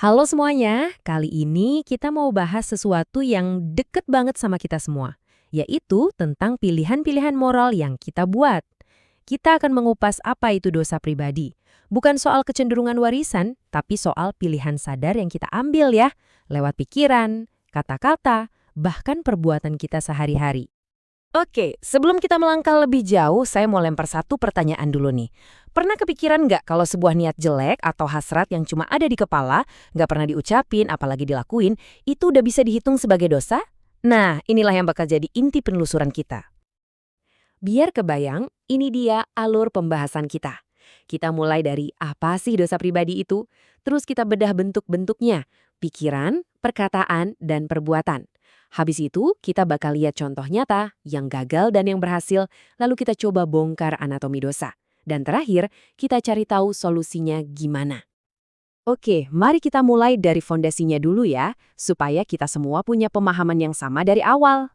Halo semuanya, kali ini kita mau bahas sesuatu yang deket banget sama kita semua, yaitu tentang pilihan-pilihan moral yang kita buat. Kita akan mengupas apa itu dosa pribadi. Bukan soal kecenderungan warisan, tapi soal pilihan sadar yang kita ambil ya, lewat pikiran, kata-kata, bahkan perbuatan kita sehari-hari. Oke, sebelum kita melangkah lebih jauh, saya mau lempar satu pertanyaan dulu nih. Pernah kepikiran nggak kalau sebuah niat jelek atau hasrat yang cuma ada di kepala, nggak pernah diucapin, apalagi dilakuin, itu udah bisa dihitung sebagai dosa? Nah, inilah yang bakal jadi inti penelusuran kita. Biar kebayang, ini dia alur pembahasan kita. Kita mulai dari apa sih dosa pribadi itu, terus kita bedah bentuk-bentuknya, pikiran, perkataan, dan perbuatan. Habis itu, kita bakal lihat contoh nyata, yang gagal dan yang berhasil, lalu kita coba bongkar anatomi dosa. Dan terakhir, kita cari tahu solusinya gimana. Oke, mari kita mulai dari fondasinya dulu ya, supaya kita semua punya pemahaman yang sama dari awal.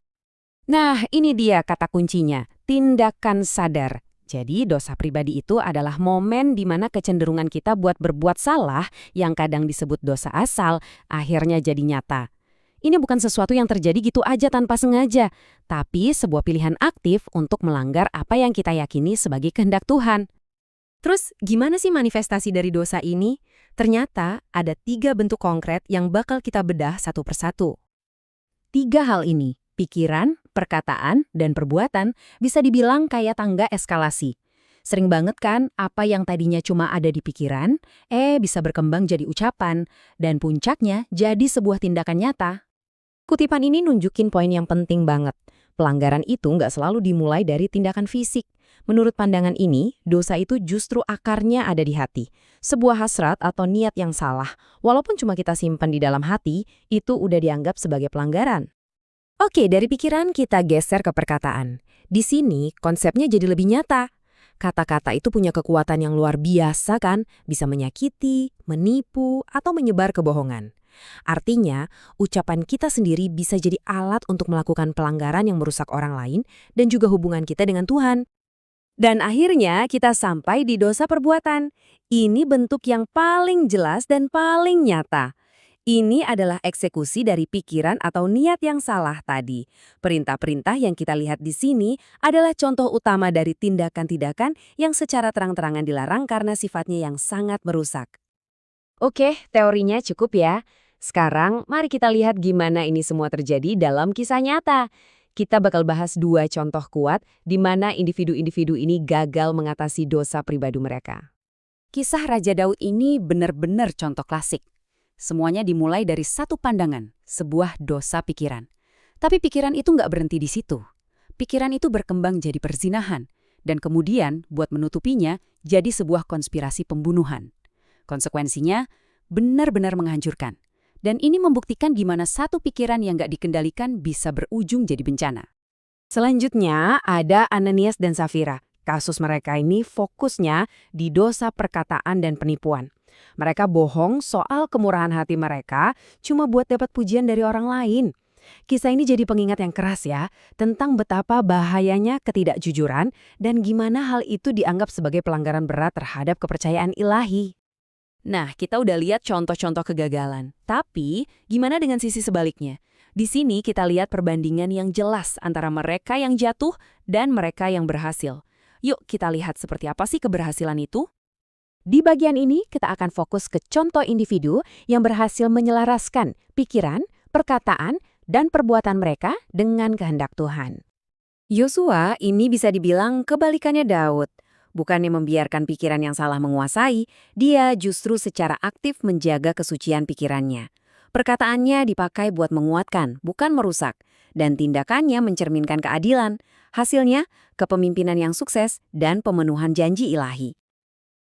Nah, ini dia kata kuncinya, tindakan sadar. Jadi, dosa pribadi itu adalah momen di mana kecenderungan kita buat berbuat salah yang kadang disebut dosa asal, akhirnya jadi nyata. Ini bukan sesuatu yang terjadi gitu aja tanpa sengaja, tapi sebuah pilihan aktif untuk melanggar apa yang kita yakini sebagai kehendak Tuhan. Terus, gimana sih manifestasi dari dosa ini? Ternyata ada 3 bentuk konkret yang bakal kita bedah satu persatu. 3 hal ini, pikiran, perkataan, dan perbuatan, bisa dibilang kayak tangga eskalasi. Sering banget kan apa yang tadinya cuma ada di pikiran, bisa berkembang jadi ucapan, dan puncaknya jadi sebuah tindakan nyata. Kutipan ini nunjukin poin yang penting banget. Pelanggaran itu nggak selalu dimulai dari tindakan fisik. Menurut pandangan ini, dosa itu justru akarnya ada di hati. Sebuah hasrat atau niat yang salah, walaupun cuma kita simpan di dalam hati, itu udah dianggap sebagai pelanggaran. Oke, dari pikiran kita geser ke perkataan. Di sini, konsepnya jadi lebih nyata. Kata-kata itu punya kekuatan yang luar biasa kan, bisa menyakiti, menipu, atau menyebar kebohongan. Artinya, ucapan kita sendiri bisa jadi alat untuk melakukan pelanggaran yang merusak orang lain dan juga hubungan kita dengan Tuhan. Dan akhirnya kita sampai di dosa perbuatan. Ini bentuk yang paling jelas dan paling nyata. Ini adalah eksekusi dari pikiran atau niat yang salah tadi. Perintah-perintah yang kita lihat di sini adalah contoh utama dari tindakan-tindakan yang secara terang-terangan dilarang karena sifatnya yang sangat merusak. Oke, teorinya cukup ya. Sekarang, mari kita lihat gimana ini semua terjadi dalam kisah nyata. Kita bakal bahas 2 contoh kuat di mana individu-individu ini gagal mengatasi dosa pribadi mereka. Kisah Raja Daud ini benar-benar contoh klasik. Semuanya dimulai dari satu pandangan, sebuah dosa pikiran. Tapi pikiran itu nggak berhenti di situ. Pikiran itu berkembang jadi perzinahan, dan kemudian buat menutupinya jadi sebuah konspirasi pembunuhan. Konsekuensinya benar-benar menghancurkan. Dan ini membuktikan gimana satu pikiran yang nggak dikendalikan bisa berujung jadi bencana. Selanjutnya ada Ananias dan Safira. Kasus mereka ini fokusnya di dosa perkataan dan penipuan. Mereka bohong soal kemurahan hati mereka cuma buat dapat pujian dari orang lain. Kisah ini jadi pengingat yang keras ya, tentang betapa bahayanya ketidakjujuran dan gimana hal itu dianggap sebagai pelanggaran berat terhadap kepercayaan ilahi. Nah, kita udah lihat contoh-contoh kegagalan. Tapi, gimana dengan sisi sebaliknya? Di sini kita lihat perbandingan yang jelas antara mereka yang jatuh dan mereka yang berhasil. Yuk kita lihat seperti apa sih keberhasilan itu? Di bagian ini kita akan fokus ke contoh individu yang berhasil menyelaraskan pikiran, perkataan, dan perbuatan mereka dengan kehendak Tuhan. Yosua ini bisa dibilang kebalikannya Daud. Bukannya membiarkan pikiran yang salah menguasai, dia justru secara aktif menjaga kesucian pikirannya. Perkataannya dipakai buat menguatkan, bukan merusak, dan tindakannya mencerminkan keadilan. Hasilnya, kepemimpinan yang sukses dan pemenuhan janji ilahi.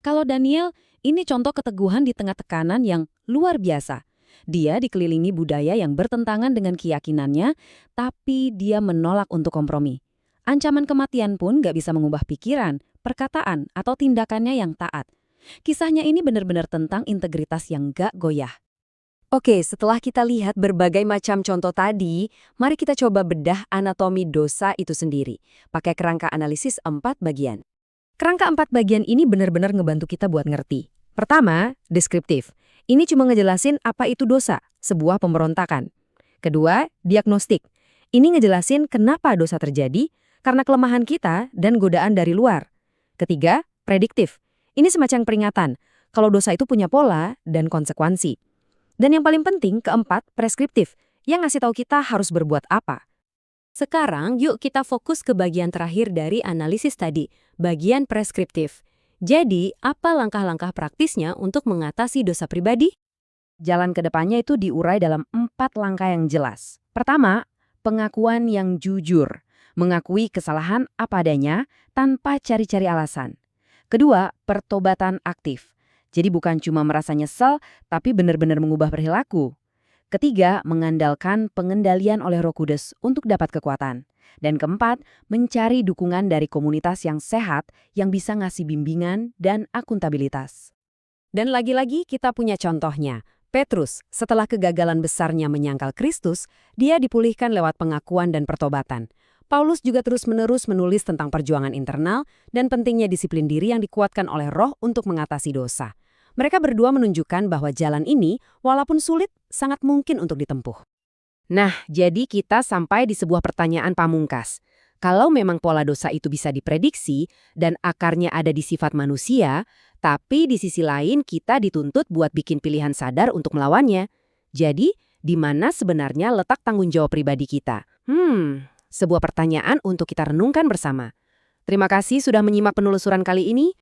Kalau Daniel, ini contoh keteguhan di tengah tekanan yang luar biasa. Dia dikelilingi budaya yang bertentangan dengan keyakinannya, tapi dia menolak untuk kompromi. Ancaman kematian pun gak bisa mengubah pikiran, perkataan, atau tindakannya yang taat. Kisahnya ini benar-benar tentang integritas yang gak goyah. Oke, setelah kita lihat berbagai macam contoh tadi, mari kita coba bedah anatomi dosa itu sendiri, pakai kerangka analisis 4 bagian. Kerangka 4 bagian ini benar-benar ngebantu kita buat ngerti. Pertama, deskriptif. Ini cuma ngejelasin apa itu dosa, sebuah pemberontakan. Kedua, diagnostik. Ini ngejelasin kenapa dosa terjadi, karena kelemahan kita dan godaan dari luar. Ketiga, prediktif. Ini semacam peringatan, kalau dosa itu punya pola dan konsekuensi. Dan yang paling penting, keempat, preskriptif, yang ngasih tahu kita harus berbuat apa. Sekarang yuk kita fokus ke bagian terakhir dari analisis tadi, bagian preskriptif. Jadi, apa langkah-langkah praktisnya untuk mengatasi dosa pribadi? Jalan ke depannya itu diurai dalam 4 langkah yang jelas. Pertama, pengakuan yang jujur. Mengakui kesalahan apa adanya tanpa cari-cari alasan. Kedua, pertobatan aktif. Jadi bukan cuma merasa nyesel, tapi benar-benar mengubah perilaku. Ketiga, mengandalkan pengendalian oleh Roh Kudus untuk dapat kekuatan. Dan keempat, mencari dukungan dari komunitas yang sehat yang bisa ngasih bimbingan dan akuntabilitas. Dan lagi-lagi kita punya contohnya. Petrus, setelah kegagalan besarnya menyangkal Kristus, dia dipulihkan lewat pengakuan dan pertobatan. Paulus juga terus-menerus menulis tentang perjuangan internal dan pentingnya disiplin diri yang dikuatkan oleh Roh untuk mengatasi dosa. Mereka berdua menunjukkan bahwa jalan ini, walaupun sulit, sangat mungkin untuk ditempuh. Nah, jadi kita sampai di sebuah pertanyaan pamungkas. Kalau memang pola dosa itu bisa diprediksi dan akarnya ada di sifat manusia, tapi di sisi lain kita dituntut buat bikin pilihan sadar untuk melawannya. Jadi, di mana sebenarnya letak tanggung jawab pribadi kita? Sebuah pertanyaan untuk kita renungkan bersama. Terima kasih sudah menyimak penelusuran kali ini.